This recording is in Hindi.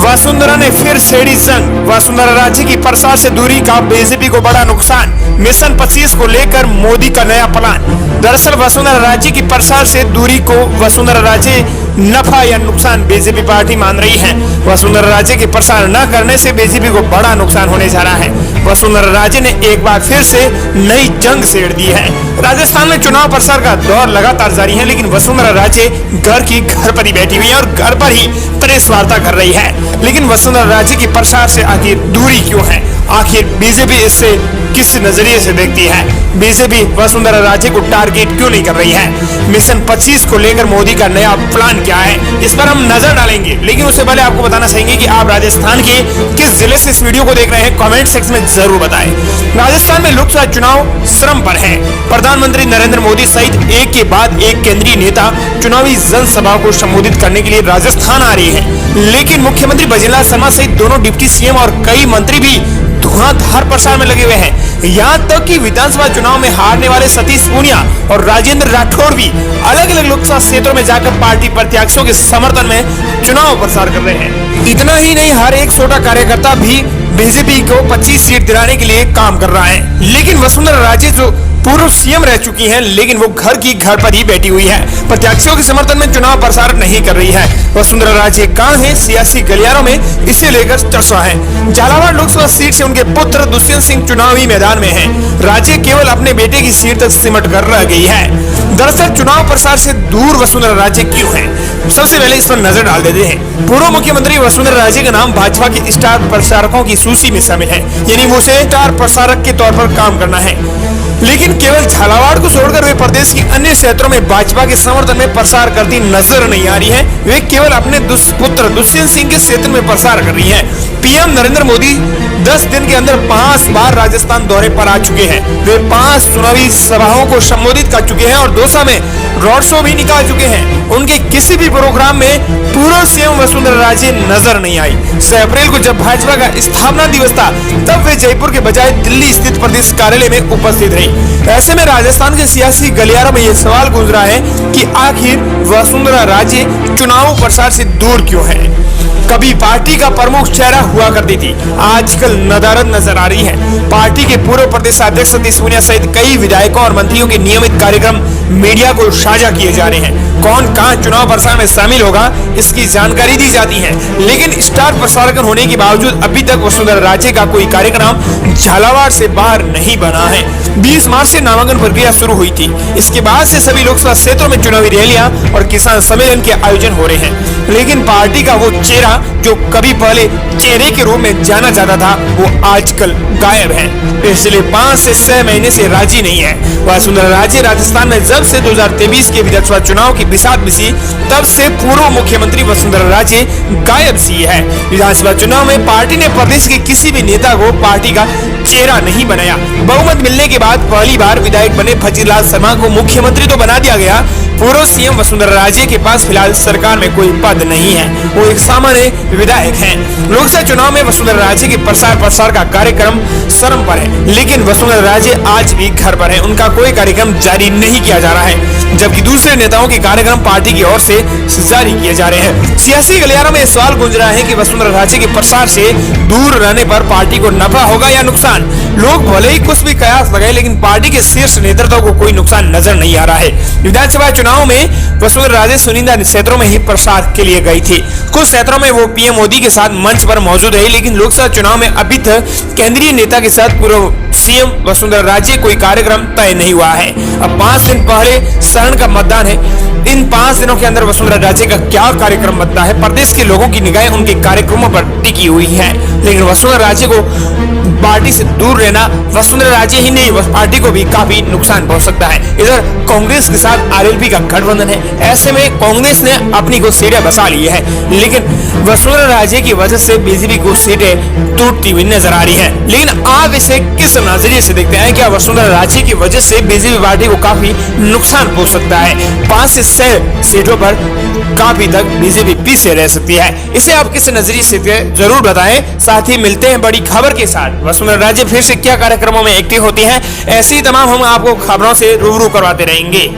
वसुंधरा ने फिर छेड़ी जंग। वसुंधरा राजे की प्रसार से दूरी का बीजेपी को बड़ा नुकसान। मिशन 25 को लेकर मोदी का नया प्लान। दरअसल वसुंधरा राजे की प्रसार से दूरी को वसुंधरा राजे नफा या नुकसान बीजेपी पार्टी मान रही है। वसुंधरा राजे की प्रसार न करने से बीजेपी को बड़ा नुकसान होने जा रहा है। वसुंधरा राजे ने एक बार फिर से नई जंग छेड़ दी है। राजस्थान में चुनाव प्रसार का दौर लगातार जारी है, लेकिन वसुंधरा राजे घर पर ही बैठी हुई है और घर पर ही प्रेस वार्ता कर रही है। लेकिन वसुंधरा राजे की प्रसार से आखिर दूरी क्यों है? आखिर बीजेपी इससे किस नजरिए से देखती है? बीजेपी वसुंधरा राजे को टारगेट क्यों नहीं कर रही है? मिशन 25 को लेकर मोदी का नया प्लान क्या है, इस पर हम नजर डालेंगे। लेकिन उससे पहले आपको बताना चाहेंगे कि आप राजस्थान के किस जिले से इस वीडियो को देख रहे हैं, कमेंट सेक्शन में जरूर बताएं। राजस्थान में लोकसभा चुनाव श्रम पर है। प्रधानमंत्री नरेंद्र मोदी सहित एक के बाद एक केंद्रीय नेता चुनावी जनसभा को संबोधित करने के लिए राजस्थान आ रही है। लेकिन मुख्यमंत्री भजनलाल शर्मा सहित दोनों डिप्टी सीएम और कई मंत्री भी धुआंधार प्रचार में लगे हुए हैं। यहाँ तक कि विधानसभा चुनाव में हारने वाले सतीश पूनिया और राजेंद्र राठौड़ भी अलग अलग लोकसभा क्षेत्रों में जाकर पार्टी प्रत्याशियों के समर्थन में चुनाव प्रचार कर रहे हैं। इतना ही नहीं, हर एक छोटा कार्यकर्ता भी बीजेपी को 25 सीट दिलाने के लिए काम कर रहा है। लेकिन वसुंधरा राजे जो पूर्व सीएम रह चुकी हैं, लेकिन वो घर पर ही बैठी हुई है। प्रत्याशियों के समर्थन में चुनाव प्रचार नहीं कर रही है। वसुंधरा राजे कहां है? सियासी गलियारों में इसे लेकर चर्चा है। झालावाड़ लोकसभा सीट से उनके पुत्र दुष्यंत सिंह चुनावी मैदान में हैं। राजे केवल अपने बेटे की सीट तक सिमट कर रह गई है। दरअसल चुनाव प्रचार से दूर वसुंधरा राजे क्यों है? सबसे पहले इस पर नजर डाल देते हैं। पूर्व मुख्यमंत्री वसुंधरा राजे का नाम भाजपा के स्टार प्रचारकों की सूची में शामिल है, यानी वो स्टार प्रचारक के तौर पर काम करना है। लेकिन केवल झालावाड़ को छोड़कर वे प्रदेश की अन्य क्षेत्रों में भाजपा के समर्थन में प्रसार करती नजर नहीं आ रही है। वे केवल अपने पुत्र दुष्यंत सिंह के क्षेत्र में प्रसार कर रही हैं। पीएम नरेंद्र मोदी 10 दिन के अंदर 5 बार राजस्थान दौरे पर आ चुके हैं। वे 5 चुनावी सभाओं को संबोधित कर चुके हैं और दौसा में रोड शो भी निकाल चुके हैं। उनके किसी भी प्रोग्राम में पूर्व सीएम वसुंधरा राजे नजर नहीं आई। 6 अप्रैल को जब भाजपा का स्थापना दिवस था, तब वे जयपुर के बजाय दिल्ली स्थित प्रदेश कार्यालय में उपस्थित रही। ऐसे में राजस्थान के सियासी गलियारों में यह सवाल गूंज रहा है कि आखिर वसुंधरा राजे चुनाव प्रचार से दूर क्यों है? कभी पार्टी का प्रमुख चेहरा हुआ करती थी, आजकल नदारद नजर आ रही है। पार्टी के पूर्व प्रदेश अध्यक्ष सतीश पूनिया सहित कई विधायकों और मंत्रियों के नियमित कार्यक्रम मीडिया को साझा किए जा रहे हैं। कौन कहां चुनाव प्रचार में शामिल होगा, इसकी जानकारी दी जाती है। लेकिन स्टार प्रचारक होने के बावजूद अभी तक वसुंधरा राजे का कोई कार्यक्रम झालावाड़ से बाहर नहीं बना है। 20 मार्च से नामांकन प्रक्रिया शुरू हुई थी। इसके बाद से सभी लोकसभा क्षेत्रों में चुनावी रैलियां और किसान सम्मेलन के आयोजन हो रहे हैं। लेकिन पार्टी का वो चेहरा जो कभी पहले चेहरे के रूप में जाना जाता था, वो आजकल गायब है। पिछले 5 से 6 महीने से राजी नहीं है। वसुंधरा राजे राजस्थान में जब से 2023 के विधानसभा चुनाव की बिसात बिसी, तब से पूर्व मुख्यमंत्री वसुंधरा राजे गायब सी है। विधानसभा चुनाव में पार्टी ने प्रदेश के किसी भी नेता को पार्टी का चेहरा नहीं बनाया। बहुमत मिलने के बाद पहली बार विधायक बने भजनलाल शर्मा को मुख्यमंत्री तो बना दिया गया। पूर्व सीएम वसुंधरा राजे के पास फिलहाल सरकार में कोई पद नहीं है, वो एक सामान्य विधायक हैं। लोकसभा चुनाव में वसुंधरा राजे के प्रसार का कार्यक्रम शर्म पर है, लेकिन वसुंधरा राजे आज भी घर पर है। उनका कोई कार्यक्रम जारी नहीं किया जा रहा है, जबकि दूसरे नेताओं के कार्यक्रम पार्टी की ओर से जारी किए जा रहे हैं। सियासी गलियारों में सवाल गूंज रहा है कि वसुंधरा राजे के प्रसार से दूर रहने पर पार्टी को नफा होगा या नुकसान। लोग भले ही कुछ भी कयास लगाए, लेकिन पार्टी के शीर्ष नेतृत्व को कोई नुकसान नजर नहीं आ रहा है। विधानसभा चुनाव में वसुंधरा राजे चुनिंदा क्षेत्रों में ही प्रचार के लिए गई थी। कुछ क्षेत्रों में वो पीएम मोदी के साथ मंच पर मौजूद रही, लेकिन लोकसभा चुनाव में अभी तक केंद्रीय नेता के साथ पूर्व सीएम वसुंधरा राजे कोई कार्यक्रम तय नहीं हुआ है। अब 5 दिन पहले शरण का मतदान है। इन 5 दिनों के अंदर वसुंधरा राजे का क्या कार्यक्रम बनता है? प्रदेश के लोगों की निगाहें उनके कार्यक्रमों पर टिकी हुई है। लेकिन वसुंधरा राजे को पार्टी से दूर रहना वसुंधरा राजे ही नहीं, पार्टी को भी काफी नुकसान पहुंच सकता है। इधर कांग्रेस के साथ आरएलपी का गठबंधन है। ऐसे में कांग्रेस ने अपनी को सीटें बसा ली है, लेकिन वसुंधरा राजे की वजह से बीजेपी को सीटें टूटती हुई नजर आ रही है। लेकिन आप इसे किस नजरिए से देखते हैं? क्या वसुंधरा राजे की वजह से बीजेपी पार्टी को काफी नुकसान पहुंच सकता है? 5 से 6 सीटों पर काफी तक बीजेपी पीछे रह सकती है। इसे आप किस नजरिए से जरूर बताएं। साथ ही मिलते हैं बड़ी खबर के साथ। वसुंधरा राजे फिर से क्या कार्यक्रमों में एक्टिव होती हैं, ऐसी तमाम हम आपको खबरों से रूबरू करवाते रहेंगे।